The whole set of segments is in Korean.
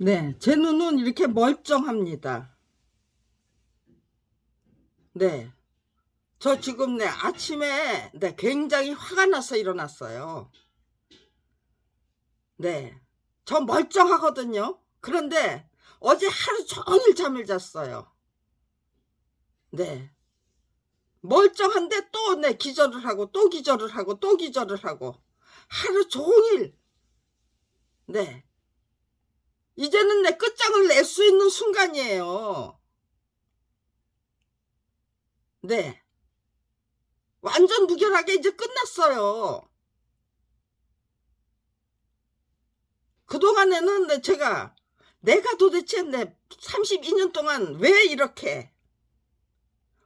네, 제 눈은 이렇게 멀쩡합니다. 네, 저 지금 아침에 굉장히 화가 나서 일어났어요. 네, 저 멀쩡하거든요. 그런데 어제 하루 종일 잠을 잤어요. 네, 멀쩡한데 또 기절을 하고 또 기절을 하고 또 기절을 하고 하루 종일. 네, 이제는 끝장을 낼 수 있는 순간이에요. 네, 완전 무결하게 이제 끝났어요. 그동안에는 내가 도대체 32년 동안 왜 이렇게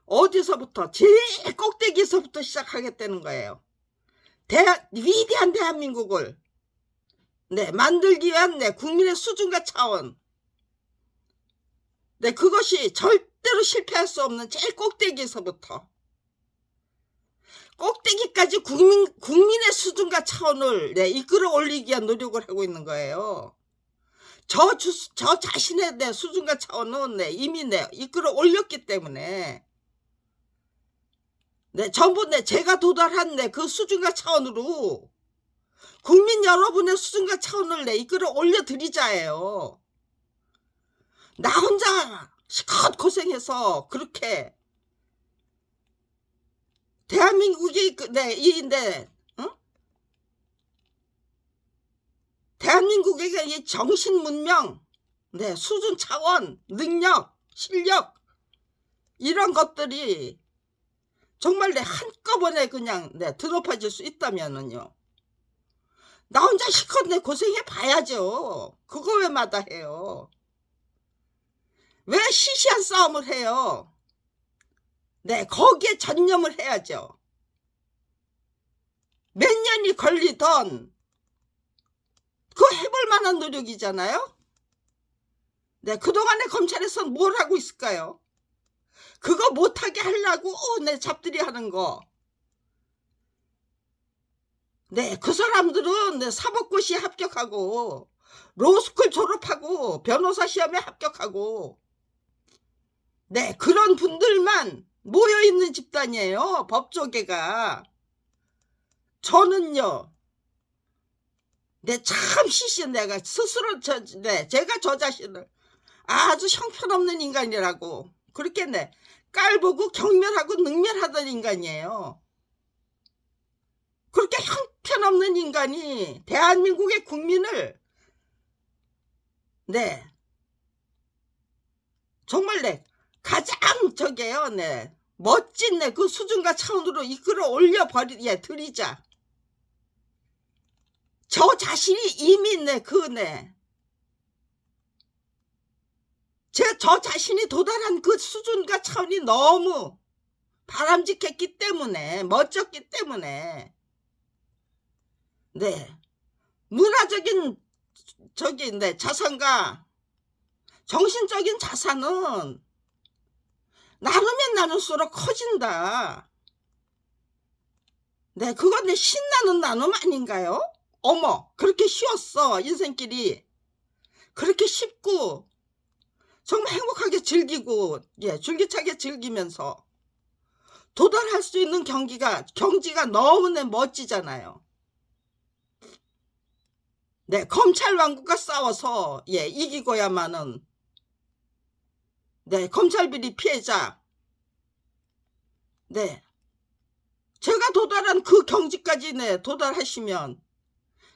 어디서부터 제일 꼭대기에서부터 시작하겠다는 거예요. 위대한 대한민국을 만들기 위한 국민의 수준과 차원, 그것이 절대로 실패할 수 없는 제일 꼭대기에서부터 꼭대기까지 국민의 수준과 차원을 이끌어 올리기 위한 노력을 하고 있는 거예요. 저 자신의 수준과 차원은 이미 이끌어 올렸기 때문에 전부 제가 도달한 그 수준과 차원으로 국민 여러분의 수준과 차원을 이끌어 올려드리자예요. 나 혼자 실컷 고생해서 그렇게 대한민국이 대한민국에게 이 정신 문명, 수준 차원, 능력, 실력 이런 것들이 정말 한꺼번에 그냥 드높아질 수 있다면은요. 나 혼자 실컷 고생해 봐야죠. 그거 왜 마다해요? 왜 시시한 싸움을 해요? 거기에 전념을 해야죠. 몇 년이 걸리던 그거 해볼 만한 노력이잖아요. 그동안에 검찰에서는 뭘 하고 있을까요? 그거 못하게 하려고 잡들이 하는 거. 그 사람들은 사법고시에 합격하고 로스쿨 졸업하고 변호사 시험에 합격하고 그런 분들만 모여있는 집단이에요. 법조계가. 저는요 참 시시한 내가 스스로 제가 저 자신을 아주 형편없는 인간이라고 그렇게 깔보고 경멸하고 능멸하던 인간이에요. 그렇게 형편없는 인간이 대한민국의 국민을 정말 가장 멋진 그 수준과 차원으로 이끌어 올려 드리자. 저 자신이 이미 저 자신이 도달한 그 수준과 차원이 너무 바람직했기 때문에, 멋졌기 때문에 문화적인 자산과 정신적인 자산은 나누면 나눌수록 커진다. 그건 신나는 나눔 아닌가요? 어머, 그렇게 쉬웠어. 인생길이 그렇게 쉽고 정말 행복하게 즐기고 줄기차게 즐기면서 도달할 수 있는 경지가 너무 멋지잖아요. 검찰 왕국과 싸워서 이기고야만은 검찰 비리 피해자 제가 도달한 그 경지까지 도달하시면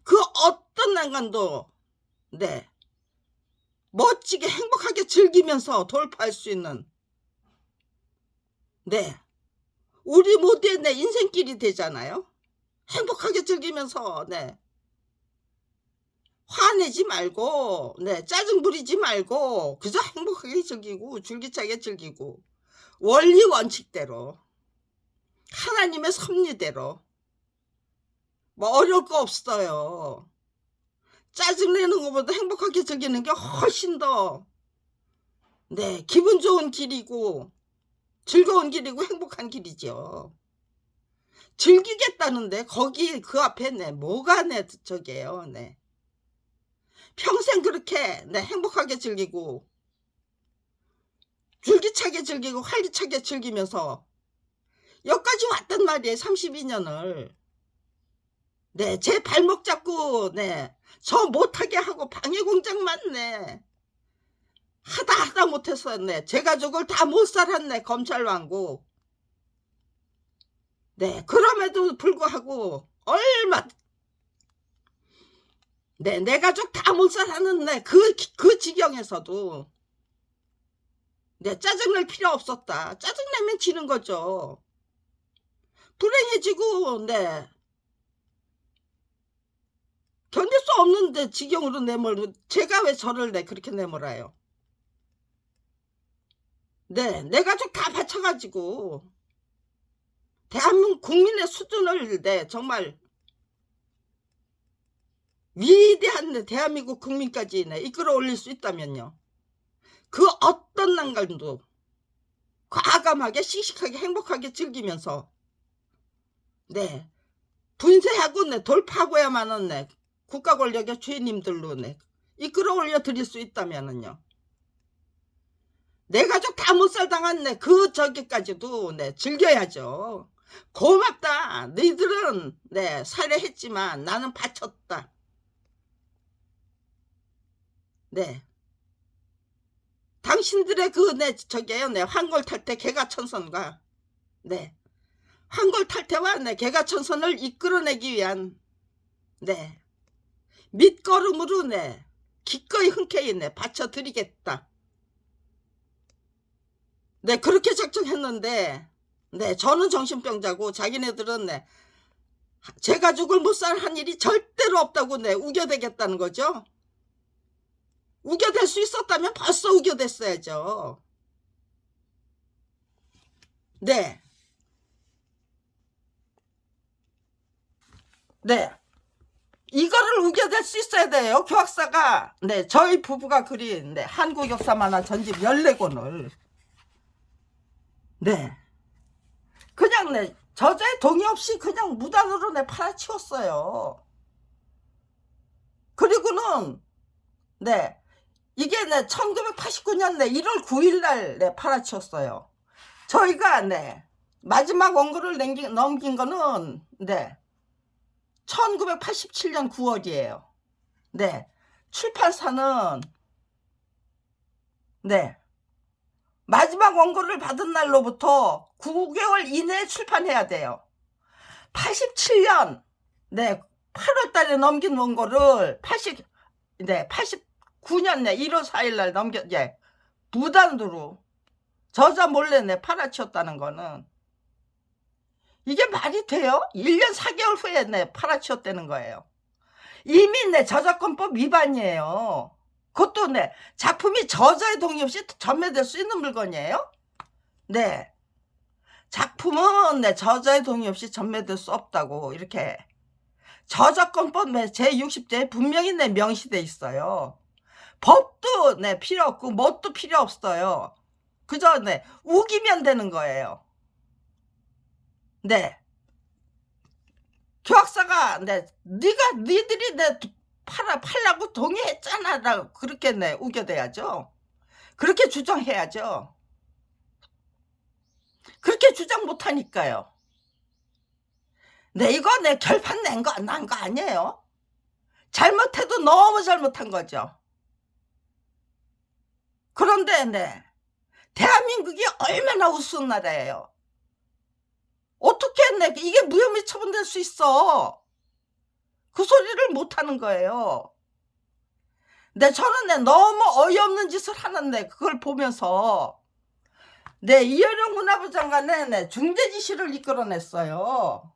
그 어떤 난간도 멋지게 행복하게 즐기면서 돌파할 수 있는 우리 모두의 인생길이 되잖아요. 행복하게 즐기면서 화내지 말고 짜증 부리지 말고 그저 행복하게 즐기고 줄기차게 즐기고 원리 원칙대로 하나님의 섭리대로 뭐 어려울 거 없어요. 짜증내는 것보다 행복하게 즐기는 게 훨씬 더 기분 좋은 길이고 즐거운 길이고 행복한 길이죠. 즐기겠다는데 거기 그 앞에 뭐가 저게요. 평생 그렇게 네, 행복하게 즐기고 줄기차게 즐기고 활기차게 즐기면서 여기까지 왔단 말이에요. 32년을. 네, 제 발목 잡고 네, 저 못하게 하고 방해공작만 네, 하다 못해서 네, 제 가족을 다 못 살았네. 검찰왕국. 네, 그럼에도 불구하고 얼마 네, 내 가족 다 못 살았는데 그 지경에서도 네, 짜증낼 필요 없었다. 짜증내면 지는 거죠. 불행해지고 네, 견딜 수 없는데 지경으로 내몰고 제가 왜 저를 네, 그렇게 내몰아요. 네, 내 가족 다 바쳐가지고 대한민국 국민의 수준을 네, 정말 위대한 대한민국 국민까지 네, 이끌어 올릴 수 있다면요. 그 어떤 난관도 과감하게 씩씩하게 행복하게 즐기면서 네, 분쇄하고 네, 돌파하고야만은 네, 국가 권력의 주인님들로 네, 이끌어 올려 드릴 수 있다면은요. 내 가족 다 못 살당한 네, 그 저기까지도 네, 즐겨야죠. 고맙다. 너희들은 네, 살해했지만 나는 바쳤다. 네. 당신들의 그 네, 저게요, 네, 환골탈태 개가천선과 네, 환골탈태와 네, 개가천선을 이끌어내기 위한 네, 밑거름으로 네, 기꺼이 흔쾌히 네, 바쳐드리겠다. 네, 그렇게 작정했는데 네, 저는 정신병자고 자기네들은 네, 제 가족을 못 살 일이 절대로 없다고 네, 우겨대겠다는 거죠. 우겨댈 수 있었다면 벌써 우겨댔어야죠. 네. 네. 이거를 우겨댈 수 있어야 돼요. 교학사가 네, 저희 부부가 그린 네, 한국 역사 만화 전집 14권을 네, 그냥 네, 저자의 동의 없이 그냥 무단으로 네, 팔아치웠어요. 그리고는 네, 이게 네, 1989년 네, 1월 9일 날 네, 팔아치웠어요. 저희가 네, 마지막 원고를 넘긴 거는 네, 1987년 9월이에요. 네, 출판사는 네, 마지막 원고를 받은 날로부터 9개월 이내에 출판해야 돼요. 87년 네, 8월 달에 넘긴 원고를 89년 네, 1월 4일 날 예, 무단으로 저자 몰래 네, 팔아치웠다는 거는 이게 말이 돼요? 1년 4개월 후에 네, 팔아치웠다는 거예요. 이미 네, 저작권법 위반이에요. 그것도 네, 작품이 저자의 동의 없이 전매될 수 있는 물건이에요? 네. 작품은 네, 저자의 동의 없이 전매될 수 없다고 이렇게 저작권법 제60조에 분명히 네, 명시돼 있어요. 법도 네, 필요 없고 뭣도 필요 없어요. 그저 네, 우기면 되는 거예요. 네. 교학사가 네, 니들이 네, 팔라고 동의했잖아 라고 그렇게 네, 우겨대야죠. 그렇게 주장해야죠. 그렇게 주장 못하니까요. 네, 이거 내 결판 난 거 아니에요. 잘못해도 너무 잘못한 거죠. 그런데 네, 대한민국이 얼마나 우스운 나라예요. 어떻게 네, 이게 무혐의 처분될 수 있어. 그 소리를 못하는 거예요. 네, 저는 네, 너무 어이없는 짓을 하는데 그걸 보면서 네, 이현영 문화부 장관의 네, 중재 지시를 이끌어냈어요.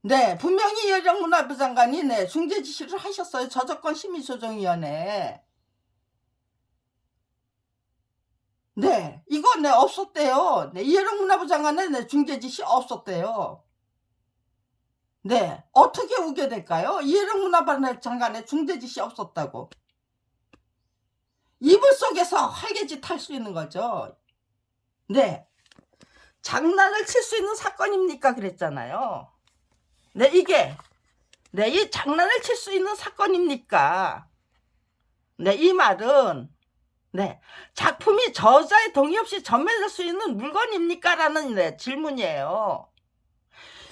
네, 분명히 이현영 문화부 장관이 네, 중재 지시를 하셨어요. 저작권 심의조정위원회. 네, 이거 네, 없었대요. 네, 이현영 문화부 장관의 네, 중재 지시 없었대요. 네, 어떻게 우겨댈까요? 이해령 문화부 장관의 중재 지시 없었다고. 이불 속에서 활개짓 할 수 있는 거죠. 네, 장난을 칠 수 있는 사건입니까? 그랬잖아요. 네, 이게 네, 이 장난을 칠 수 있는 사건입니까? 네, 이 말은 네, 작품이 저자의 동의 없이 전매될 수 있는 물건입니까? 라는 네, 질문이에요.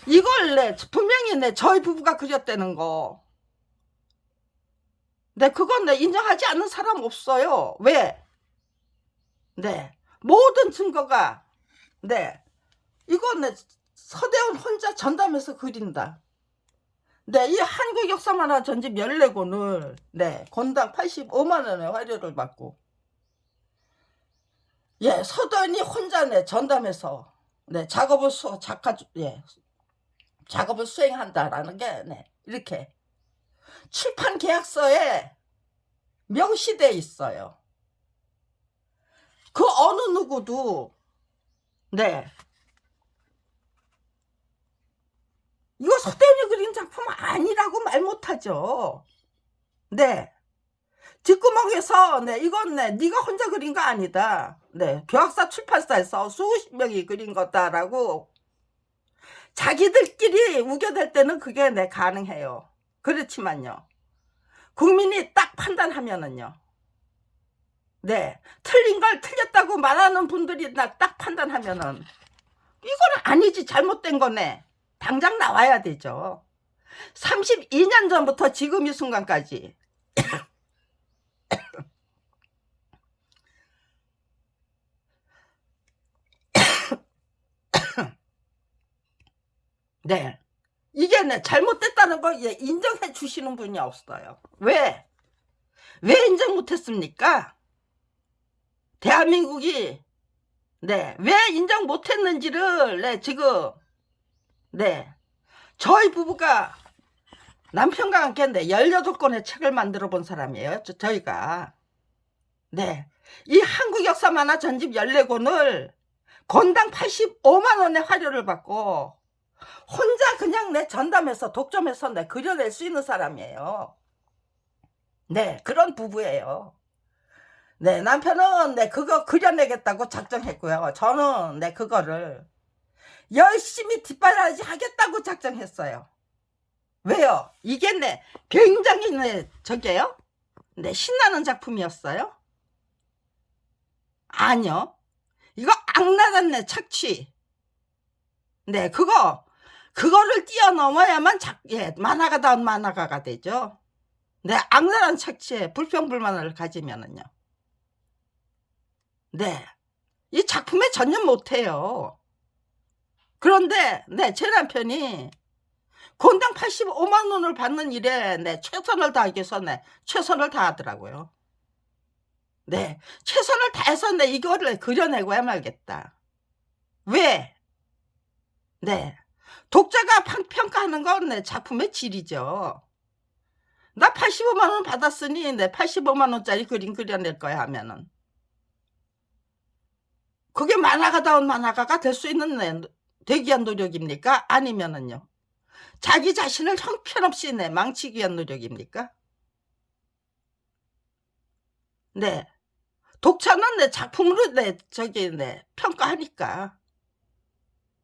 이걸 네, 분명히 네, 저희 부부가 그렸다는 거. 네, 그건 네, 인정하지 않는 사람 없어요. 왜? 네, 모든 증거가 네, 이건 네, 서대원 혼자 전담해서 그린다. 네, 이 한국 역사만화 전집 14권을 네, 권당 85만 원의 화료를 받고 예, 서대원이 혼자 네, 전담해서 네, 작업을 수행한다라는 게 네, 이렇게 출판 계약서에 명시돼 있어요. 그 어느 누구도 네, 이거 서대원이 그린 작품 아니라고 말 못하죠. 네, 뒷구멍에서 네, 이건 네, 네가 혼자 그린 거 아니다. 네, 교학사 출판사에서 수십 명이 그린 거다라고 자기들끼리 우겨댈 때는 그게 네, 가능해요. 그렇지만요, 국민이 딱 판단하면은요, 네, 틀린 걸 틀렸다고 말하는 분들이 딱 판단하면은 이건 아니지, 잘못된 거네, 당장 나와야 되죠. 32년 전부터 지금 이 순간까지 네, 이게 네, 잘못됐다는 걸 예, 인정해 주시는 분이 없어요. 왜 인정 못했습니까? 대한민국이 네, 왜 인정 못했는지를 네, 지금 네, 저희 부부가 남편과 함께 네, 18권의 책을 만들어 본 사람이에요. 저희가 네, 이 한국 역사 만화 전집 14권을 권당 85만 원의 화료를 받고 혼자 그냥 내 전담해서 독점해서 내 그려낼 수 있는 사람이에요. 네, 그런 부부예요. 네, 남편은 네, 그거 그려내겠다고 작정했고요. 저는 네, 그거를 열심히 뒷바라지 하겠다고 작정했어요. 왜요? 이게 네, 굉장히 네, 저게요? 네, 신나는 작품이었어요? 아니요. 이거 악랄한 네, 착취. 네, 그거를 뛰어넘어야만 예, 만화가다운 만화가가 되죠. 네, 악랄한 착취에 불평불만을 가지면은요. 네, 이 작품에 전혀 못해요. 그런데 네, 제 남편이 권당 85만 원을 받는 일에 네, 최선을 다하기 위해서 네, 최선을 다하더라고요. 네, 최선을 다해서 네, 이거를 그려내고야 말겠다. 왜? 네, 독자가 평가하는 건 네, 작품의 질이죠. 나 85만 원 받았으니 네, 85만 원짜리 그림 그려낼 거야 하면은 그게 만화가다운 만화가가 될 수 있는 네, 되기 위한 노력입니까? 아니면은요, 자기 자신을 형편없이 네, 망치기 위한 노력입니까? 네, 독자는 네, 작품으로 네, 네, 평가하니까.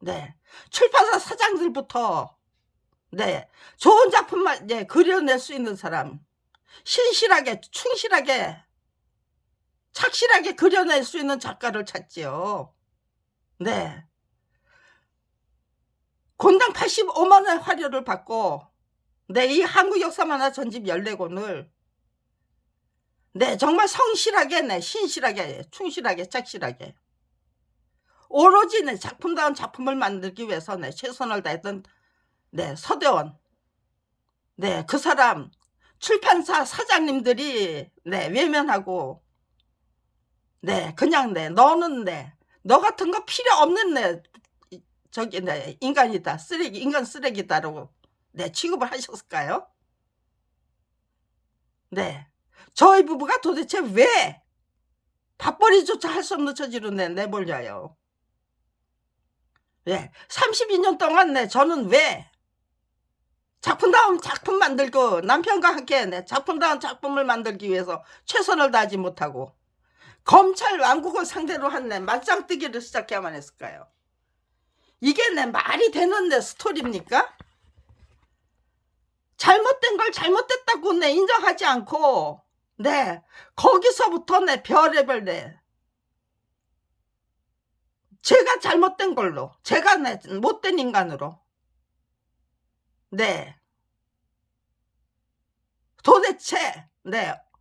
네, 출판사 사장들부터 네, 좋은 작품만 네, 그려낼 수 있는 사람, 신실하게 충실하게 착실하게 그려낼 수 있는 작가를 찾지요. 네, 권당 85만 원의 화료를 받고 네, 이 한국 역사 만화 전집 14권을 네, 정말 성실하게 네, 신실하게 충실하게 착실하게 오로지 네, 작품다운 작품을 만들기 위해서 네, 최선을 다했던 네, 서대원 네, 그 사람 출판사 사장님들이 네, 외면하고 네, 그냥 네, 너는 네, 너 같은 거 필요 없는 네, 저기 네, 인간이다, 쓰레기, 인간 쓰레기다라고 네, 취급을 하셨을까요? 네, 저희 부부가 도대체 왜 밥벌이조차 할 수 없는 처지로 내몰려요. 네, 32년 동안 네, 저는 왜 작품다운 작품 만들고 남편과 함께 네, 작품다운 작품을 만들기 위해서 최선을 다하지 못하고 검찰 왕국을 상대로 한 네, 맞짱뜨기를 시작해야만 했을까요? 이게 네, 말이 되는 네, 스토리입니까? 잘못된 걸 잘못됐다고 네, 인정하지 않고 네, 거기서부터 내 별의별 제가 잘못된 걸로, 제가 못된 인간으로, 네, 도대체,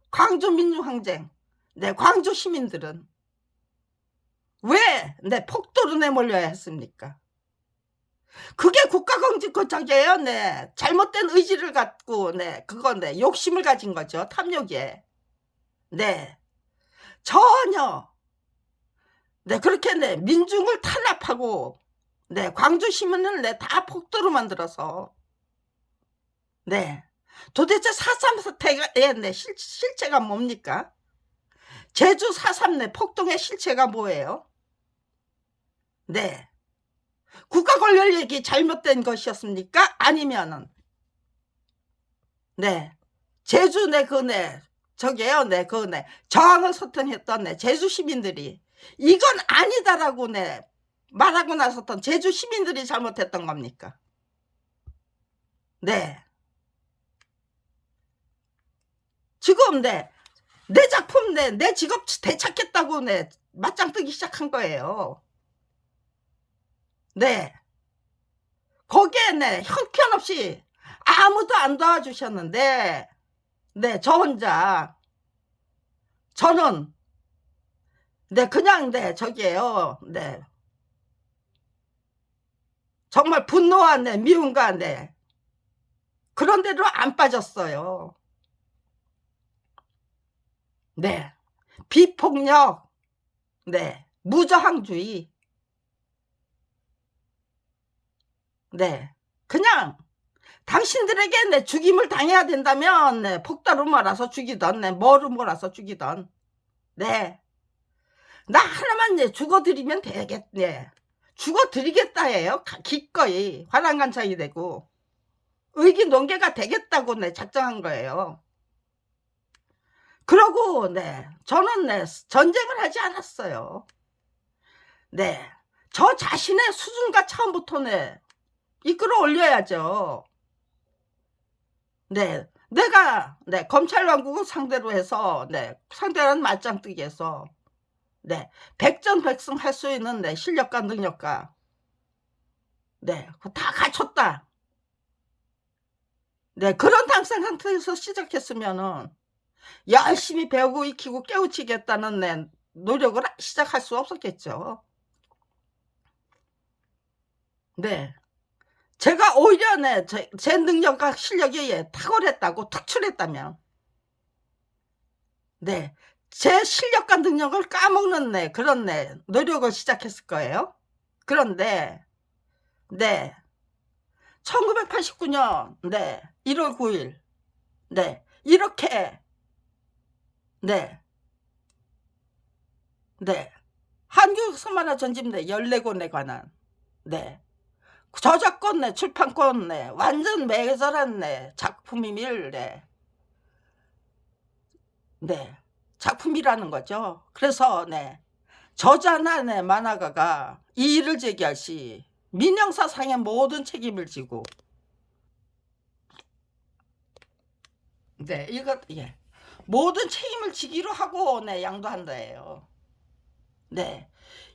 광주 민주항쟁, 광주 시민들은 왜, 폭도로 내몰려야 했습니까? 그게 국가공직거적이에요. 잘못된 의지를 갖고, 욕심을 가진 거죠. 탐욕에. 전혀, 그렇게, 민중을 탄압하고, 광주 시민을, 다 폭도로 만들어서, 도대체 4.3 사태의, 실체가 뭡니까? 제주 4.3 폭동의 실체가 뭐예요? 국가 권력이 잘못된 것이었습니까? 아니면은, 제주 저게요, 저항을 소통했던 제주 시민들이, 이건 아니다라고 말하고 나섰던 제주 시민들이 잘못했던 겁니까? 지금 내 작품, 내 직업 되찾겠다고 맞짱 뜨기 시작한 거예요. 거기에 형편없이 아무도 안 도와주셨는데, 저 혼자, 저는, 그냥, 저기에요, 정말 분노와, 미움과, 그런 데로 안 빠졌어요. 비폭력, 무저항주의, 그냥, 당신들에게 죽임을 당해야 된다면, 폭도로 몰아서 죽이던, 뭐로 몰아서 죽이던, 나 하나만 죽어드리면 되겠네. 죽어드리겠다 해요. 기꺼이 화랑간창이 되고 의기논개가 되겠다고 작정한 거예요. 그러고 저는 전쟁을 하지 않았어요. 저 자신의 수준과 처음부터 이끌어 올려야죠. 내가 검찰 왕국을 상대로 해서 상대하는 맞짱뜨기에서 백전백승 할 수 있는 실력과 능력과 다 갖췄다. 그런 당상 상태에서 시작했으면은 열심히 배우고 익히고 깨우치겠다는 노력을 시작할 수 없었겠죠. 제가 오히려 제 능력과 실력이 탁월했다고 특출했다면 제 실력과 능력을 까먹는 그런 노력을 시작했을 거예요. 그런데 1989년 1월 9일 이렇게 한국서만화 전집 14권에 관한 저작권 출판권 완전 매절한 작품임을 작품이라는 거죠. 그래서 저자나 만화가가 이의를 제기할 시 민형사상의 모든 책임을 지고 이것 모든 책임을 지기로 하고 양도한다예요.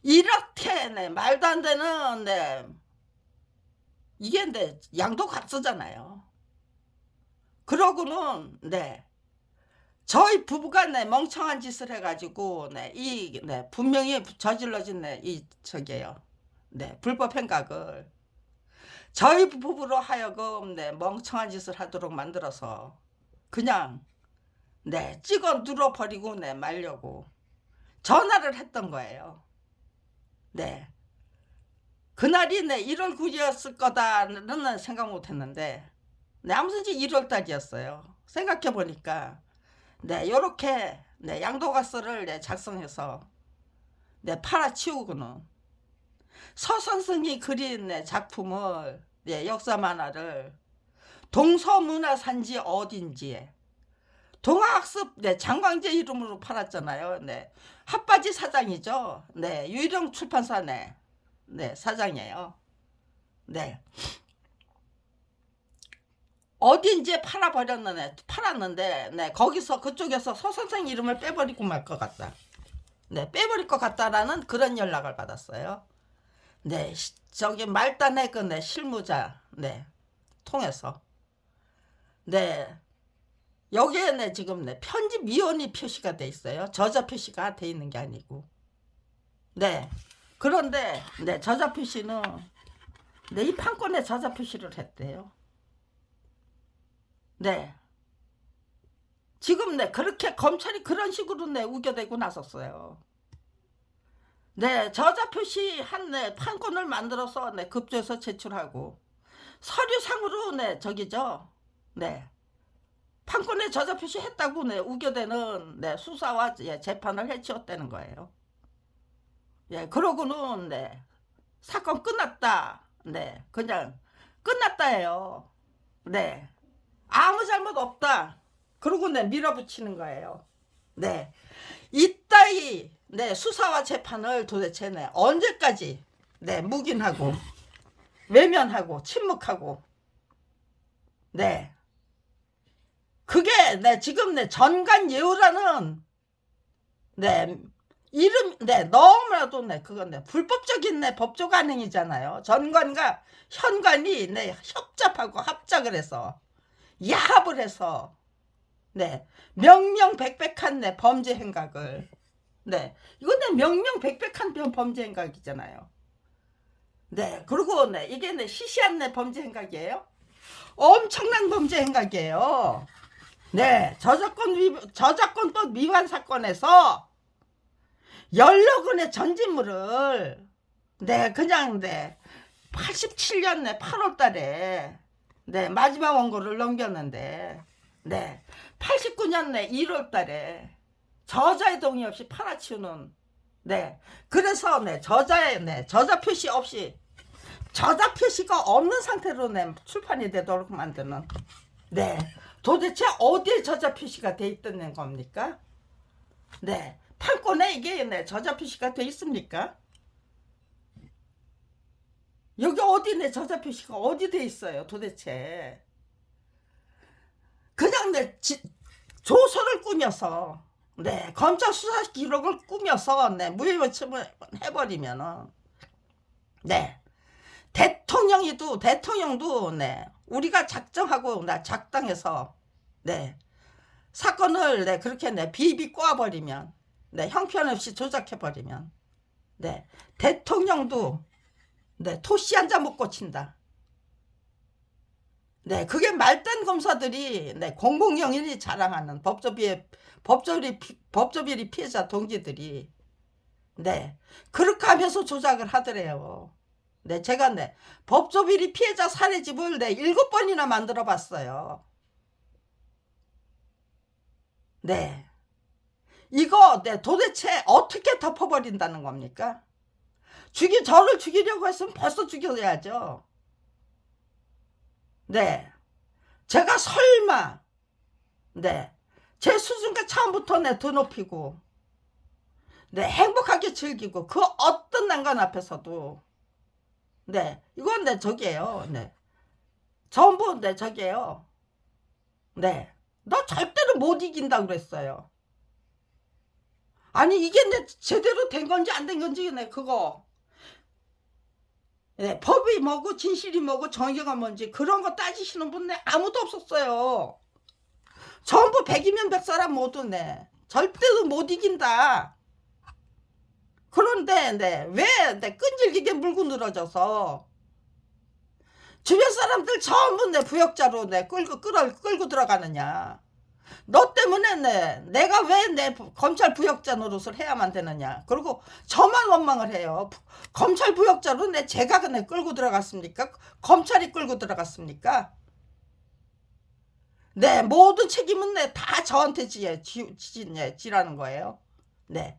이렇게 말도 안 되는 이게 양도 값쓰잖아요. 그러고는 저희 부부가 멍청한 짓을 해가지고 분명히 저질러진 저게요. 불법 행각을 저희 부부로 하여금 멍청한 짓을 하도록 만들어서 그냥 찍어 눌러버리고 말려고 전화를 했던 거예요. 그날이 1월 9일이었을 거다는 생각 못했는데 아무튼지 1월달이었어요. 생각해보니까 요렇게 양도가서를 작성해서 팔아치우고는 서선생이 그린 작품을 역사 만화를 동서문화산지 어딘지에 동아학습 장광재 이름으로 팔았잖아요. 핫바지 사장이죠. 유일영 출판사 사장이에요. 어딘지에 팔았는데, 네, 거기서, 그쪽에서 서 선생 이름을 빼버리고 말 것 같다. 네, 빼버릴 것 같다라는 그런 연락을 받았어요. 네, 저기 말단의 그, 네, 실무자, 네, 통해서. 네, 여기에 네, 지금 네, 편집위원이 표시가 돼 있어요. 저자 표시가 돼 있는 게 아니고. 네, 그런데, 네, 저자 표시는, 네, 이 판권에 저자 표시를 했대요. 네. 지금 네, 그렇게 검찰이 그런 식으로 네, 우겨대고 나섰어요. 네, 저자 표시한 네, 판권을 만들어서 네, 급조해서 제출하고, 서류상으로 네, 저기죠. 네. 판권에 저자 표시했다고 네, 우겨대는 네, 수사와 예, 재판을 해치웠다는 거예요. 예, 그러고는 네, 사건 끝났다. 네, 그냥 끝났다예요. 네, 아무 잘못 없다. 그러고 네, 밀어붙이는 거예요. 네, 이따위 네, 수사와 재판을 도대체 네, 언제까지 네, 묵인하고 외면하고 침묵하고 네, 그게 네, 지금 네, 전관예우라는 네, 이름 네, 너무나도 네, 그건 네, 불법적인 네, 법조 간행이잖아요. 전관과 현관이 네, 협잡하고 합작을 해서 야합을 해서 네, 명명백백한 네, 범죄 행각을 네, 이건 네, 명명백백한 범죄 행각이잖아요. 네, 그리고 네, 이게 네, 시시한 네, 범죄 행각이에요. 엄청난 범죄 행각이에요. 네, 저작권법 위반 사건에서 16건의 전진물을 네, 그냥 네, 87년 네, 8월 달에 네, 마지막 원고를 넘겼는데 네, 89년 네, 1월 달에 저자의 동의 없이 팔아치우는 네, 그래서 네, 저자의 네, 저자 표시 없이 저자 표시가 없는 상태로 네, 출판이 되도록 만드는 네, 도대체 어디에 저자 표시가 돼 있다는 겁니까? 네, 판권에 이게 네, 저자 표시가 돼 있습니까? 여기 어디 내 저자 표시가 어디 돼 있어요 도대체. 그냥 내 조서를 꾸며서 네, 검찰 수사 기록을 꾸며서 네, 무혐의처분을 해버리면은 네, 대통령도 네, 우리가 작정하고 나 작당해서 네, 사건을 네, 그렇게 네, 비비 꼬아버리면 네, 형편없이 조작해버리면 네, 대통령도 네, 토시 한 잔 못 고친다. 네, 그게 말단 검사들이 네, 공공연히 자랑하는 법조비리 피해자 동지들이 네, 그렇게 하면서 조작을 하더래요. 네, 제가 네, 법조비리 피해자 사례집을 네, 7번이나 만들어 봤어요. 네, 이거 네, 도대체 어떻게 덮어버린다는 겁니까? 저를 죽이려고 했으면 벌써 죽여야죠. 네, 제가 설마 네, 제 수준과 처음부터 네, 더 높이고 네, 행복하게 즐기고 그 어떤 난관 앞에서도 네, 이건 네, 저기예요. 네, 전부 네, 저기예요. 네, 너 절대로 못 이긴다고 그랬어요. 아니 이게 내 제대로 된 건지 안 된 건지 네, 그거 네, 법이 뭐고 진실이 뭐고 정의가 뭔지 그런 거 따지시는 분 네, 아무도 없었어요. 전부 백이면 백사람 모두 네, 절대로 못 이긴다. 그런데 네, 왜 네, 끈질기게 물고 늘어져서 주변 사람들 전부 내 부역자로 내 끌고 들어가느냐. 너 때문에 내가 왜 내 검찰 부역자 노릇을 해야만 되느냐. 그리고 저만 원망을 해요. 검찰 부역자로 제가 내 끌고 들어갔습니까? 검찰이 끌고 들어갔습니까? 네, 모든 책임은 다 저한테 지라는 거예요. 네.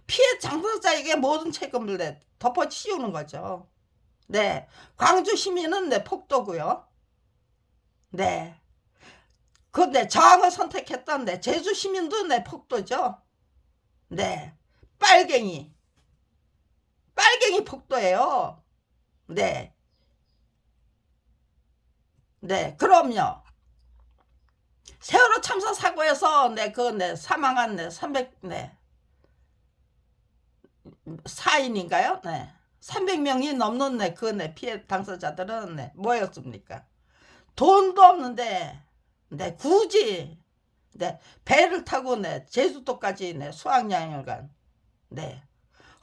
피해 당사자에게 모든 책임을 덮어 씌우는 거죠. 네. 광주 시민은 폭도고요. 네. 근데 저항을 선택했던 제주 시민도 폭도죠. 네. 빨갱이 폭도예요. 네. 네. 그럼요. 세월호 참사 사고에서 사망한 300 4인인가요? 300명이 넘는 피해 당사자들은 뭐였습니까? 돈도 없는데 굳이 배를 타고 제주도까지 수학여행을 간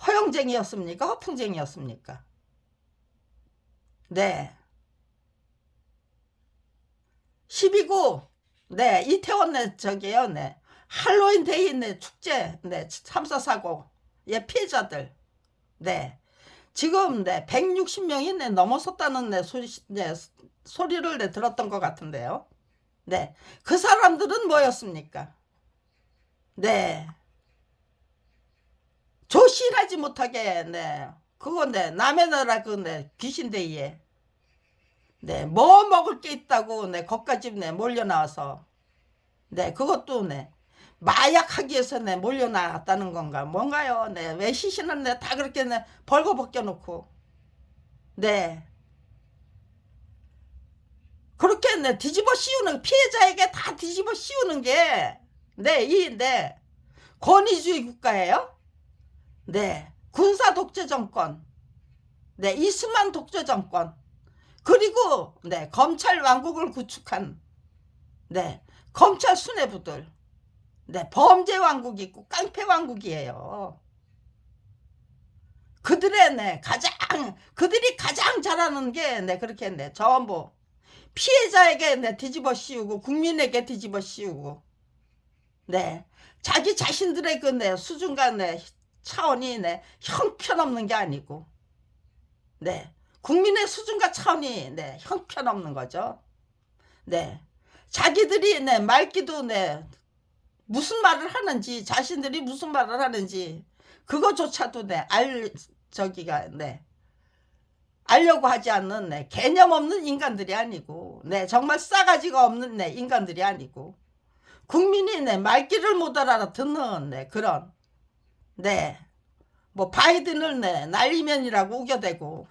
허영쟁이였습니까? 허풍쟁이였습니까? 네. 12구 이태원 저기요 할로윈 데이 축제 참사 사고 피해자들 지금 160명이 넘어섰다는 소리를 들었던 것 같은데요. 그 사람들은 뭐였습니까? 조신하지 못하게 그거 남의 나라 귀신데이에 뭐 먹을 게 있다고 거기까지 몰려 나와서 그것도 마약하기 위해서 몰려 나왔다는 건가 뭔가요? 왜 시신은 다 그렇게 벌거벗겨 놓고 그렇게 뒤집어 씌우는 피해자에게 다 뒤집어 씌우는 게 권위주의 국가예요. 군사 독재 정권, 이승만 독재 정권, 그리고 검찰 왕국을 구축한 검찰 수뇌부들, 범죄 왕국이 있고 깡패 왕국이에요. 그들이 가장 잘하는 게 그렇게 전부 피해자에게 뒤집어 씌우고 국민에게 뒤집어 씌우고 자기 자신들의 수준과 차원이 형편없는 게 아니고 국민의 수준과 차원이 형편없는 거죠. 자기들이 말기도 무슨 말을 하는지 자신들이 무슨 말을 하는지 그거조차도 알려고 하지 않는 개념 없는 인간들이 아니고 정말 싸가지가 없는 인간들이 아니고 국민이 말귀를 못 알아듣는 그런 뭐 바이든을 날리면이라고 우겨대고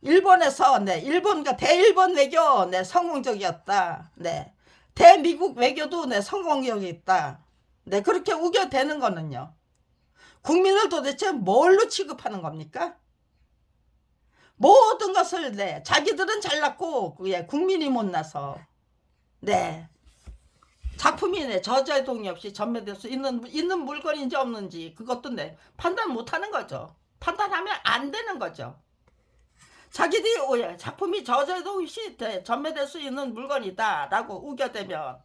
일본에서 일본과 대일본 외교 성공적이었다. 대미국 외교도 성공력이 있다. 그렇게 우겨대는 거는요. 국민을 도대체 뭘로 취급하는 겁니까? 모든 것을 자기들은 잘났고 국민이 못나서 작품이 저자의 동의 없이 전매될 수 있는 물건인지 없는지 그것도 판단 못하는 거죠. 판단하면 안 되는 거죠. 자기들이 작품이 저자의 동의 없이 전매될 수 있는 물건이다 라고 우겨대면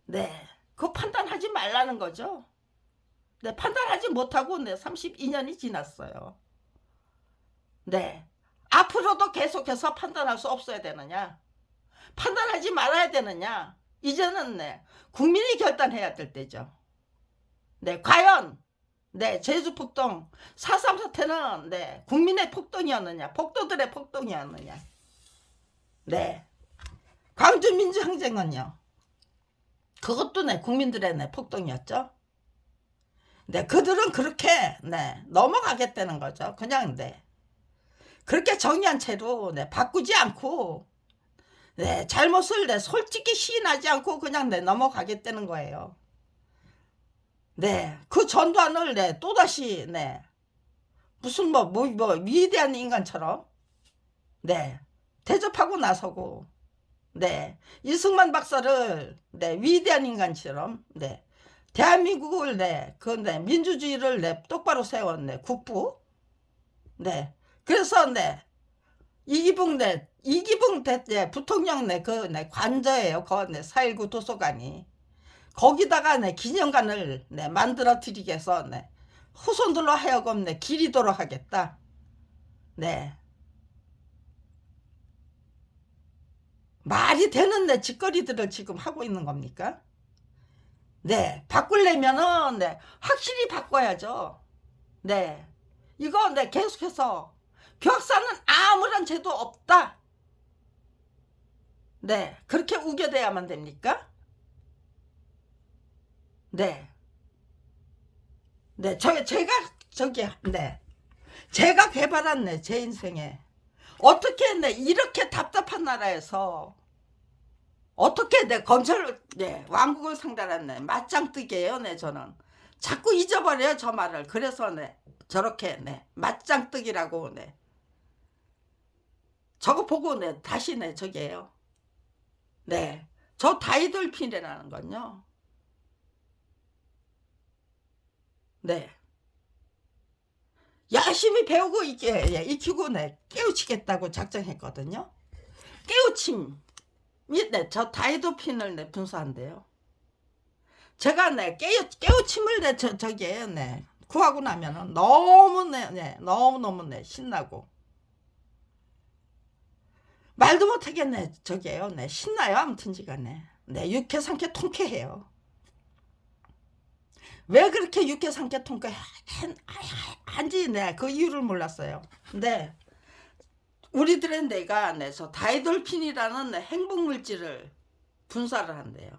그거 판단하지 말라는 거죠. 판단하지 못하고 32년이 지났어요. 앞으로도 계속해서 판단할 수 없어야 되느냐? 판단하지 말아야 되느냐? 이제는 국민이 결단해야 될 때죠. 과연 제주 폭동 4.3 사태는 국민의 폭동이었느냐? 폭도들의 폭동이었느냐? 광주 민주항쟁은요. 그것도 국민들의 폭동이었죠. 그들은 그렇게 넘어가겠다는 거죠. 그냥 그렇게 정의한 채로 바꾸지 않고 잘못을 솔직히 시인하지 않고 그냥 넘어가겠다는 거예요. 그 전두환을 또다시 무슨 위대한 인간처럼 대접하고 나서고 이승만 박사를 위대한 인간처럼 대한민국을 민주주의를 똑바로 세운 국부 그래서 이기붕 부통령 관저예요. 그 4.19 도서관이 거기다가 기념관을 만들어 드리게 해서 후손들로 하여금 기리도록 하겠다. 말이 되는 짓거리들을 지금 하고 있는 겁니까? 바꾸려면은 확실히 바꿔야죠. 이거 계속해서 벽사는 아무런 죄도 없다. 그렇게 우겨대야만 됩니까? 제가 개발한 제 인생에 어떻게 이렇게 답답한 나라에서 어떻게 내 검찰 네 왕국을 상대하는 네 맞짱뜨기예요. 네 저는 자꾸 잊어버려요 저 말을. 그래서 네 저렇게 네 맞짱뜨기라고 네 저거 보고 네 다시 네 저기예요. 네 저 다이돌핀이라는 건요. 네 열심히 배우고 익히고 네 깨우치겠다고 작정했거든요. 깨우침이 네저 다이돌핀을 네 분수한대요. 제가 네 깨우침을 네 저기에요. 네 구하고 나면은 너무 너무너무 네 신나고 말도 못하겠네 저기에요. 네 신나요. 아무튼지간에 네 유쾌 상쾌 통쾌해요. 왜 그렇게 유쾌 상쾌 통쾌한지 네 그 이유를 몰랐어요. 근데 우리들의 뇌가 저 다이돌핀이라는 행복 물질을 분사를 한대요.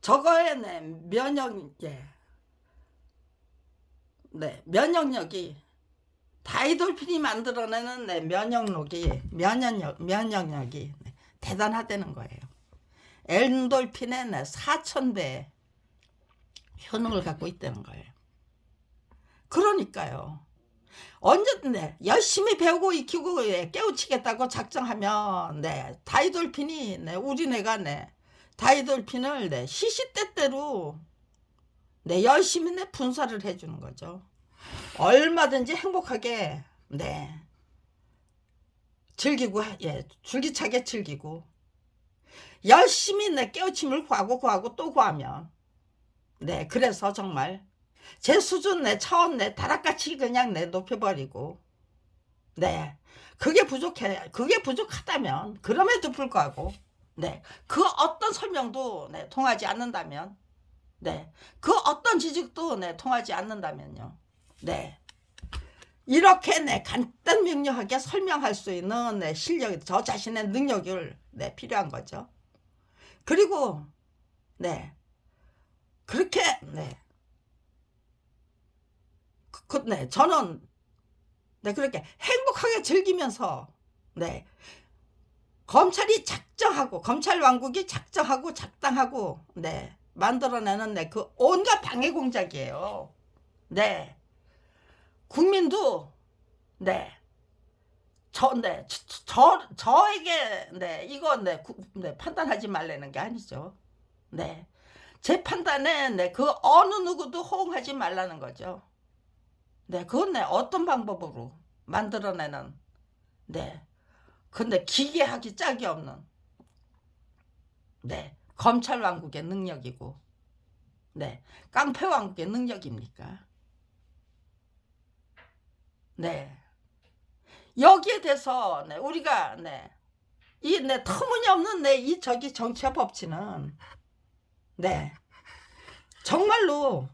저거에 면역력이 다이돌핀이 만들어내는 면역력이 대단하다는 거예요. 엔돌핀의 4000배 효능을 갖고 있다는 거예요. 그러니까요. 언제 열심히 배우고 익히고 깨우치겠다고 작정하면 다이돌핀이 우리 뇌가 다이돌핀을 시시때때로 열심히 분사를 해주는 거죠. 얼마든지 행복하게 즐기고 줄기차게 즐기고 열심히 깨우침을 구하고 또 구하면 그래서 정말 제 수준 차원 다락같이 그냥 높여버리고 그게 부족하다면 그럼에도 불구하고 그 어떤 설명도 통하지 않는다면 그 어떤 지식도 통하지 않는다면요 이렇게 간단 명료하게 설명할 수 있는 실력이 저 자신의 능력을 필요한 거죠. 그리고 그렇게 저는 그렇게 행복하게 즐기면서 검찰이 작정하고 검찰 왕국이 작정하고 작당하고 만들어내는 그 온갖 방해 공작이에요. 국민도 저에게 이거 판단하지 말라는 게 아니죠. 제 판단에 그 어느 누구도 호응하지 말라는 거죠. 그건 어떤 방법으로 만들어내는 근데 기계하기 짝이 없는 검찰 왕국의 능력이고 깡패 왕국의 능력입니까? 여기에 대해서 우리가 이 터무니없는 이 저기 정치와 법치는 정말로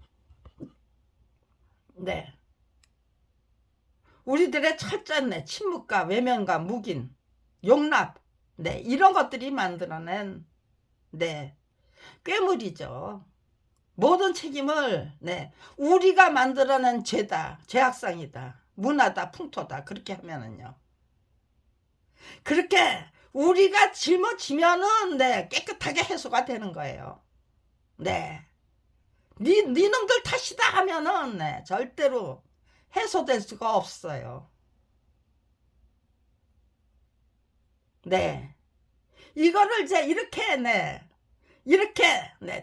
우리들의 철저한 침묵과 외면과 묵인 용납 이런 것들이 만들어낸 꾀물이죠. 모든 책임을 우리가 만들어낸 죄다, 죄악상이다, 문화다, 풍토다 그렇게 하면은요 그렇게 우리가 짊어지면은 깨끗하게 해소가 되는 거예요. 니놈들 탓이다 하면은 절대로 해소될 수가 없어요. 이거를 이제 이렇게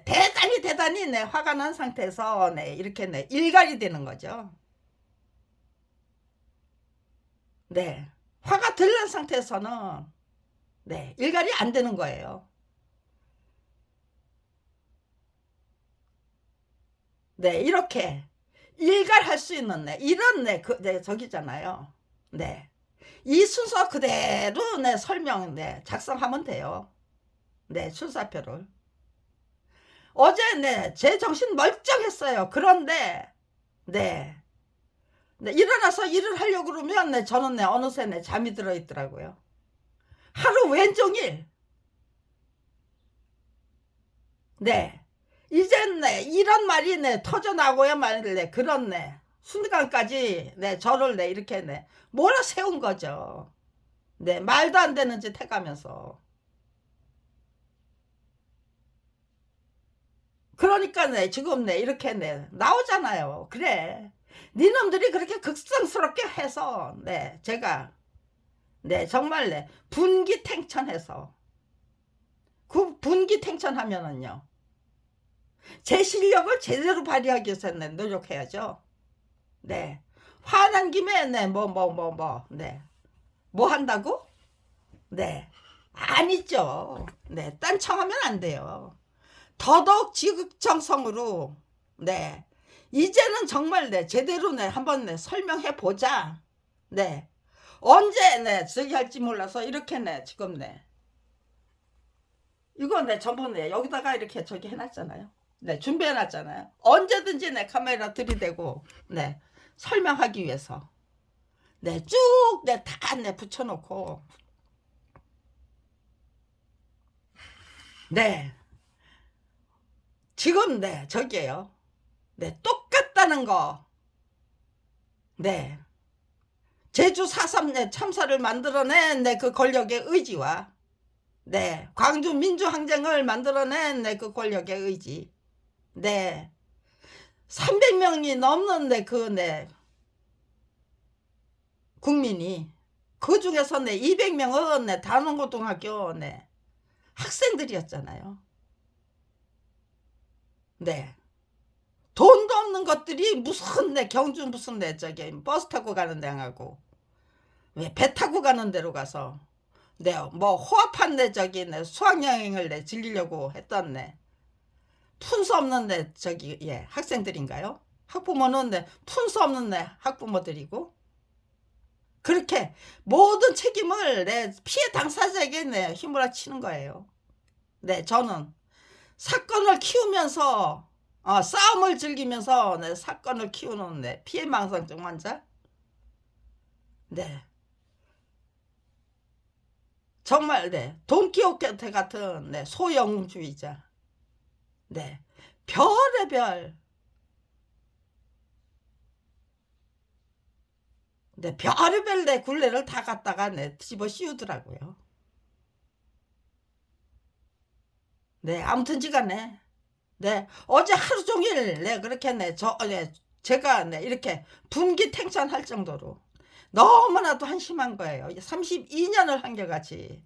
대단히 화가 난 상태에서 이렇게 일갈이 되는 거죠. 화가 들는 상태에서는 일갈이 안 되는 거예요. 이렇게 일갈할 수 있는 이런 저기잖아요. 이 순서 그대로 설명 작성하면 돼요. 순서표를. 어제 제 정신 멀쩡했어요. 그런데 일어나서 일을 하려고 그러면 저는 어느새 잠이 들어 있더라고요. 하루 왼종일 이젠 이런 말이 터져나고야만 그런 순간까지 저를 이렇게 몰아세운 거죠. 말도 안 되는 짓 해가면서 그러니까 네 지금 네 이렇게 네 나오잖아요. 그래 니놈들이 그렇게 극성스럽게 해서 네 제가 네 정말 네 분기탱천해서 그 분기탱천하면은요 제 실력을 제대로 발휘하기 위해서 네 노력해야죠. 네 화난 김에 네 네 뭐 한다고? 네 안 있죠. 네 딴청하면 안 돼요. 더더욱 지극정성으로 네 이제는 정말 네 제대로 네 한번 네 설명해 보자. 네 언제 네 저기 할지 몰라서 이렇게 네 지금 네 이거 네 전부 네 여기다가 이렇게 저기 해놨잖아요. 네 준비해 놨잖아요. 언제든지 네 카메라 들이대고 네 설명하기 위해서 네 쭉 네 다 네 붙여놓고 네 지금 네 저기에요. 네 똑같다는 거. 네 제주 4.3 네 참사를 만들어낸 네 그 권력의 의지와 네 광주 민주항쟁을 만들어낸 네 그 권력의 의지 네 300명이 넘는 네 그 네 국민이 그 중에서 네 200명은 네 단원고등학교 네 학생들이었잖아요. 네 돈도 없는 것들이 무슨 네 경주 무슨 네 저기 버스 타고 가는 데하고 왜 배 타고 가는 데로 가서 네 뭐 호합한 네 저기 네 수학여행을 네 즐기려고 했던 네 푼수 없는 네 저기 예 학생들인가요? 학부모는 네 푼수 없는 네 학부모들이고 그렇게 모든 책임을 내 피해 당사자에게 내 휘몰아치는 거예요. 네 저는 사건을 키우면서 싸움을 즐기면서 네, 사건을 키우는 네, 피해망상증 환자 네 정말 네 돈키호테 같은 네 소영웅주의자 네 별의별 네 별의별 네 굴레를 다 갖다가 네 집어 씌우더라고요. 네 아무튼지간에 네 어제 하루 종일 네 그렇게 네 제가 네 이렇게 분기탱천할 정도로 너무나도 한심한 거예요. 32년을 한결같이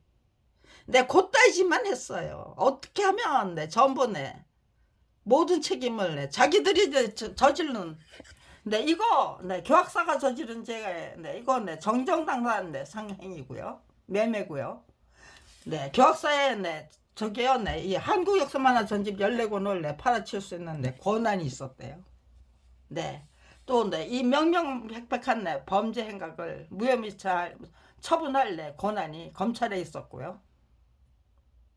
네 곧다이짓만 했어요. 어떻게 하면 네 전부 네 모든 책임을 네 자기들이 네 저지른 네 이거 네 교학사가 저지른 죄 네 이거 네 정정당당한 네 상행이고요. 매매고요. 네 교학사에 네 저게요 네 이 한국 역사만화 전집 14권을 네 팔아칠 수 있는 네 권한이 있었대요. 네 또 네 이 명명백백한 네 범죄 행각을 무혐의 처분할 네 권한이 검찰에 있었고요.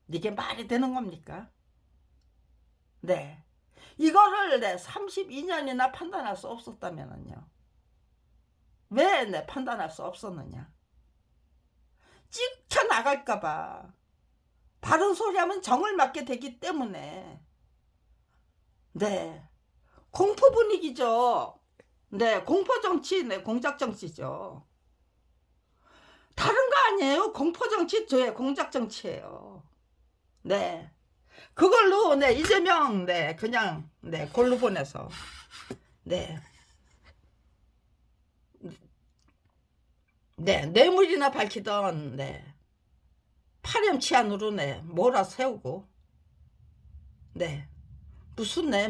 이게 말이 되는 겁니까? 네 이거를 네 32년이나 판단할 수 없었다면은요 왜 네 판단할 수 없었느냐 찍혀 나갈까봐 바른 소리 하면 정을 맞게 되기 때문에 네 공포 분위기죠. 네 공포 정치 네 공작 정치죠. 다른 거 아니에요. 공포 정치 공작 정치예요. 네 그걸로 네 이재명 네 그냥 네 골로 보내서 네 네 뇌물이나 밝히던 네 파렴치한으로 네 몰아세우고 네 무슨 네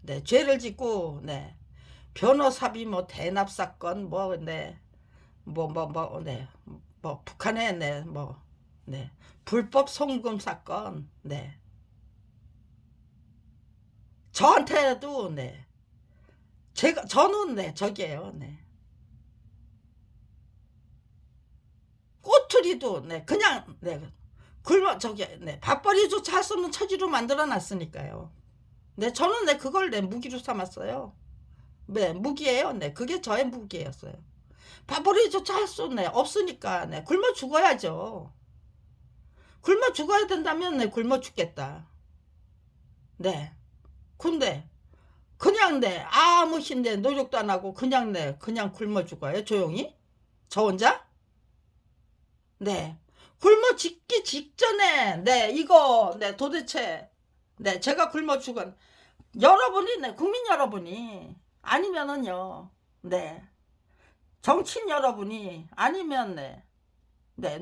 네 죄를 짓고 네 변호사비 뭐 대납 사건 네 네 북한의 네 불법 송금 사건 네 저한테도 네 저는 네 저기에요 네 꼬투리도 네 그냥 네 굴러 저기 네 밥벌이조차 할 수 없는 처지로 만들어 놨으니까요. 네 저는 네 그걸 네 무기로 삼았어요. 네 무기예요. 네 그게 저의 무기였어요. 밥벌이조차 할 수 네 없으니까 네 굶어 죽어야죠. 굶어 죽어야 된다면 네 굶어 죽겠다. 네 근데 그냥 네 아무 힘내 노력도 안 하고 그냥 네 그냥 굶어 죽어요 조용히 저 혼자. 네 굶어 죽기 직전에 네 이거 네 도대체 네, 제가 굶어 죽은 여러분이, 네, 국민 여러분이 아니면은요, 네, 정치인 여러분이 아니면, 네, 네,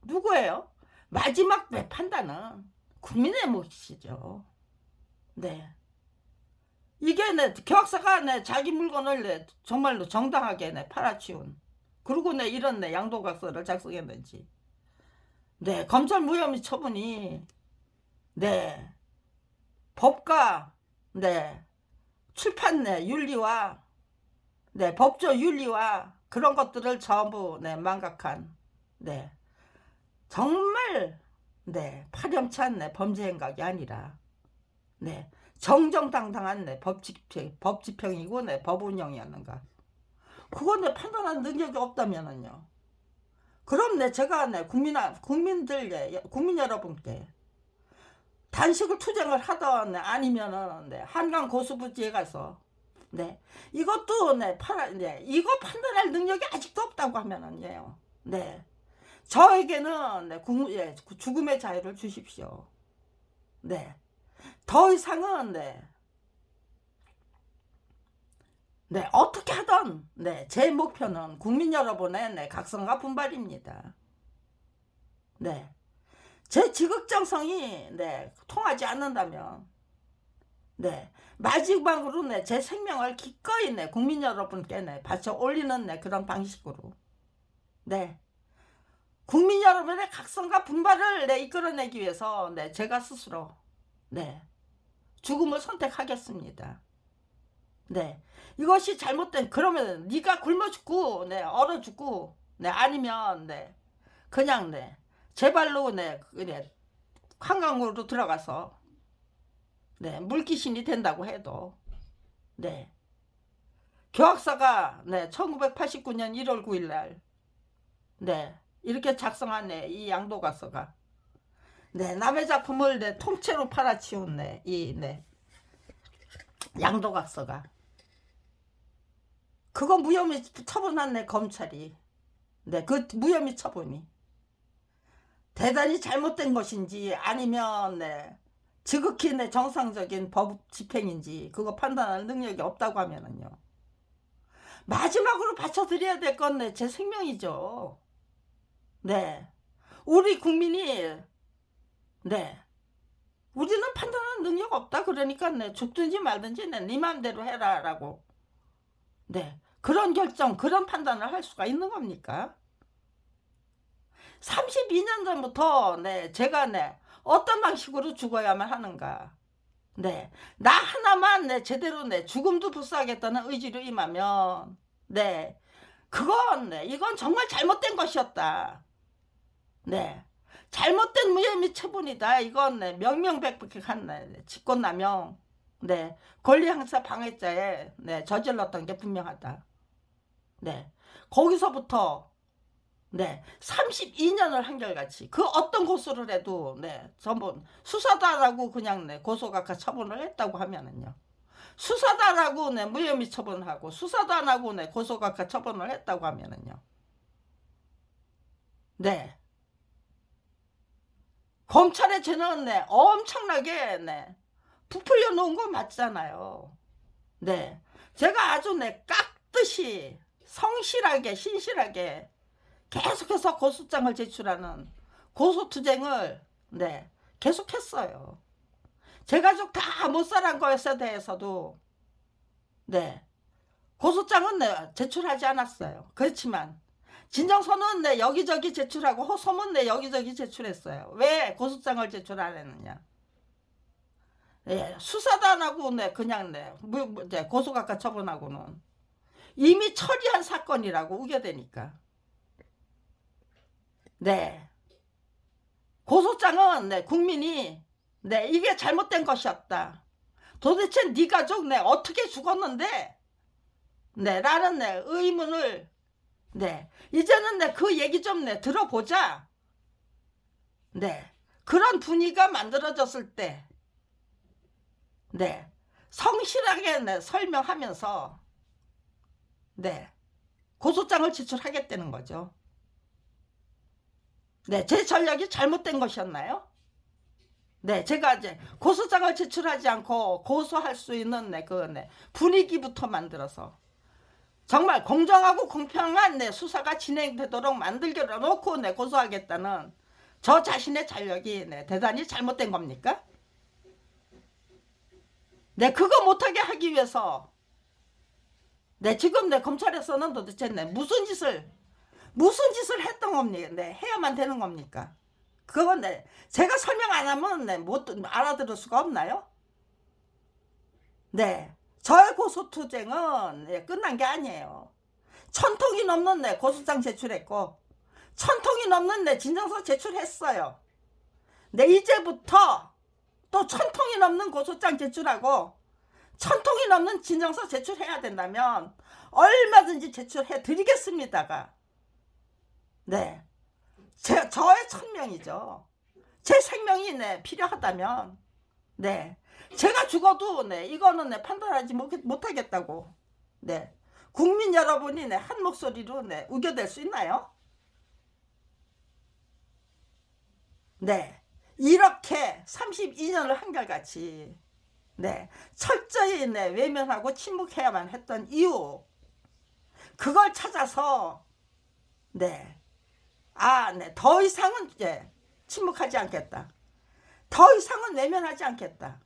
누구예요? 마지막 네, 판단은 국민의 몫이죠. 네. 이게 네, 계약서가 네, 자기 물건을 네, 정말로 정당하게 네, 팔아치운. 그리고 네, 이런 네, 양도각서를 작성했는지. 네, 검찰 무혐의 처분이 네, 법과 네, 출판 네, 윤리와 네, 법조 윤리와 그런 것들을 전부 네, 망각한 네, 정말 네, 파렴치한 네, 범죄 행각이 아니라 네, 정정당당한 네, 법집행이고 네, 법 운영이었는가. 그건 내 판단할 능력이 없다면은요. 그럼 네, 제가 네, 국민 여러분께 단식을 투쟁을 하던 네, 아니면은 네, 한강 고수부지에 가서 네, 이것도 네, 네, 이거 판단할 능력이 아직도 없다고 하면은요. 네, 저에게는 네, 예, 죽음의 자유를 주십시오. 네, 더 이상은 네, 네, 어떻게 하던 네, 제 목표는 국민 여러분의 네, 각성과 분발입니다. 네, 제 지극정성이 네, 통하지 않는다면 네, 마지막으로 네, 제 생명을 기꺼이 네, 국민 여러분께 네, 바쳐 올리는 네, 그런 방식으로 네, 국민 여러분의 각성과 분발을 네, 이끌어내기 위해서 네, 제가 스스로 네, 죽음을 선택하겠습니다. 네, 이것이 잘못된 그러면 네가 굶어 죽고 네, 얼어 죽고 네, 아니면 네, 그냥 네, 제 발로 네, 그래 한강으로 들어가서 네, 물귀신이 된다고 해도 네, 교학사가 네, 1989년 1월 9일 날 네, 이렇게 작성한 네, 이 양도각서가 네, 남의 작품을 네, 통째로 팔아치운 네, 이 네, 양도각서가 그거 무혐의 처분한 네, 검찰이 네, 그 무혐의 처분이 대단히 잘못된 것인지 아니면 네, 지극히 네, 정상적인 법 집행인지 그거 판단할 능력이 없다고 하면은요. 마지막으로 바쳐드려야 될 건 네, 제 생명이죠. 네. 우리 국민이 네. 우리는 판단할 능력 없다. 그러니까 네, 죽든지 말든지 네 맘대로 해라라고. 네. 그런 결정, 그런 판단을 할 수가 있는 겁니까? 32년 전부터 네, 제가 네, 어떤 방식으로 죽어야만 하는가. 네. 나 하나만 네, 제대로 네, 죽음도 불사하겠다는 의지로 임하면 네. 그건 네, 이건 정말 잘못된 것이었다. 네. 잘못된 무혐의 처분이다. 이건 네, 명명백백한 네, 직권남용, 네, 권리행사 방해죄에 네, 저질렀던 게 분명하다. 네, 거기서부터 네, 32년을 한결같이 그 어떤 고소를 해도 네, 전부 수사다라고 그냥 네, 고소각하 처분을 했다고 하면은요. 수사다라고 네, 무혐의 처분하고 수사도 안 하고 네, 고소각하 처분을 했다고 하면은요. 네. 검찰의 죄는 네, 엄청나게 네, 부풀려 놓은 거 맞잖아요. 네. 제가 아주 네, 깍듯이 성실하게 신실하게 계속해서 고소장을 제출하는 고소투쟁을 네, 계속했어요. 제 가족 다 못살한 것에 대해서도 네, 고소장은 네, 제출하지 않았어요. 그렇지만 진정서는 네, 여기저기 제출하고 호소문 네, 여기저기 제출했어요. 왜 고소장을 제출 안 했느냐? 예, 수사도 안 하고 네, 그냥 네, 고소각하 처분하고는 이미 처리한 사건이라고 우겨대니까. 네, 고소장은 네, 국민이 네, 이게 잘못된 것이었다. 도대체 네 가족 네, 어떻게 죽었는데? 네, 라는 네, 의문을 네, 이제는 네, 그 얘기 좀 네, 들어보자. 네, 그런 분위기가 만들어졌을 때 네, 성실하게 네, 설명하면서 네, 고소장을 제출하겠다는 거죠. 네, 제 전략이 잘못된 것이었나요? 네, 제가 이제 고소장을 제출하지 않고 고소할 수 있는 분위기부터 만들어서 정말 공정하고 공평한 수사가 진행되도록 만들게 놓고 고소하겠다는 저 자신의 전력이 대단히 잘못된 겁니까? 네, 그거 못하게 하기 위해서 지금 검찰에서는 도대체 무슨 짓을 했던 겁니까? 해야만 되는 겁니까? 그건 제가 설명 안 하면 못 알아들을 수가 없나요? 네, 저의 고소투쟁은 끝난 게 아니에요. 1000통이 넘는 고소장 제출했고 1000통이 넘는 진정서 제출했어요. 이제부터 또 1000통이 넘는 고소장 제출하고 1000통이 넘는 진정서 제출해야 된다면 얼마든지 제출해 드리겠습니다가 저의 천명이죠. 제 생명이 필요하다면 제가 죽어도 이거는 판단하지 못하겠다고 국민 여러분이 한 목소리로 우겨댈 수 있나요? 이렇게 32년을 한결같이 철저히 외면하고 침묵해야만 했던 이유, 그걸 찾아서 더 이상은 침묵하지 않겠다, 더 이상은 외면하지 않겠다,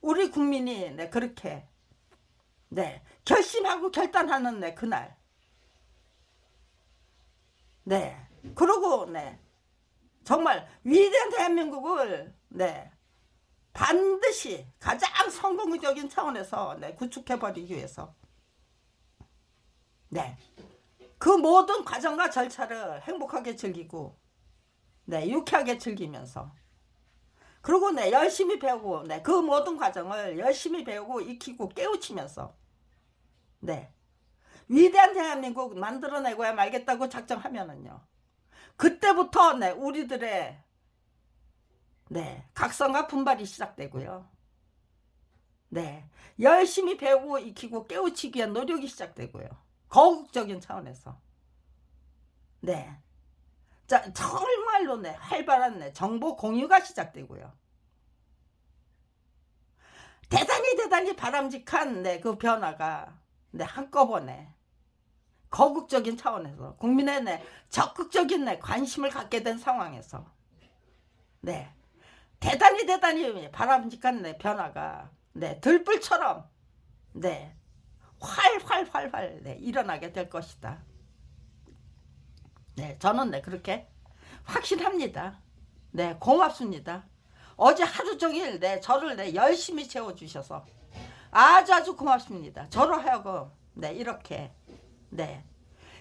우리 국민이 그렇게 결심하고 결단하는 그날, 그리고 정말 위대한 대한민국을 반드시 가장 성공적인 차원에서 구축해버리기 위해서 그 모든 과정과 절차를 행복하게 즐기고 유쾌하게 즐기면서, 그리고 열심히 배우고 그 모든 과정을 열심히 배우고 익히고 깨우치면서 위대한 대한민국 만들어내고야 말겠다고 작정하면은요, 그때부터 우리들의 각성과 분발이 시작되고요, 열심히 배우고 익히고 깨우치기 위한 노력이 시작되고요, 거국적인 차원에서 정말로 활발한 정보 공유가 시작되고요, 대단히 바람직한 그 변화가 한꺼번에 거국적인 차원에서 국민의 적극적인 관심을 갖게 된 상황에서 대단히 바람직한 변화가 들불처럼 활활 일어나게 될 것이다. 저는 그렇게 확신합니다. 고맙습니다. 어제 하루 종일 저를 열심히 채워주셔서 아주 고맙습니다. 저로 하여금 이렇게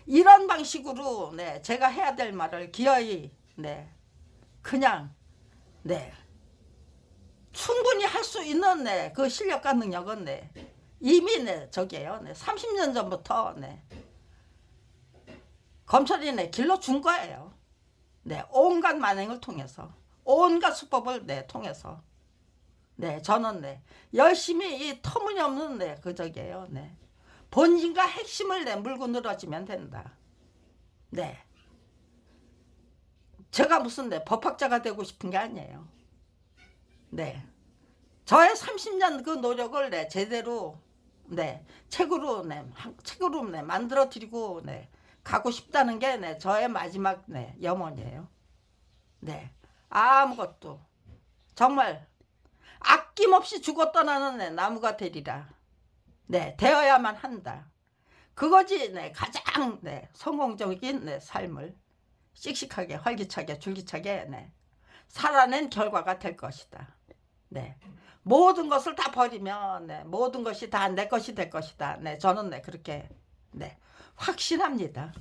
이런 방식으로 제가 해야 될 말을 기어이 그냥 충분히 할 수 있는 그 실력과 능력은 이미 저기에요. 30년 전부터 검찰이 길러준 거예요. 온갖 만행을 통해서, 온갖 수법을 통해서 저는 열심히 이 터무니없는 그 저기에요. 본질과 핵심을 물고 늘어지면 된다. 제가 무슨 법학자가 되고 싶은 게 아니에요. 저의 30년 그 노력을 제대로 책으로 만들어 드리고 가고 싶다는 게 저의 마지막 염원이에요. 아무것도 정말 아낌없이 죽어 떠나는 나무가 되리라. 되어야만 한다. 그거지 가장 성공적인 삶을 씩씩하게 활기차게 줄기차게 살아낸 결과가 될 것이다. 모든 것을 다 버리면 모든 것이 다 내 것이 될 것이다. 저는 그렇게 확신합니다.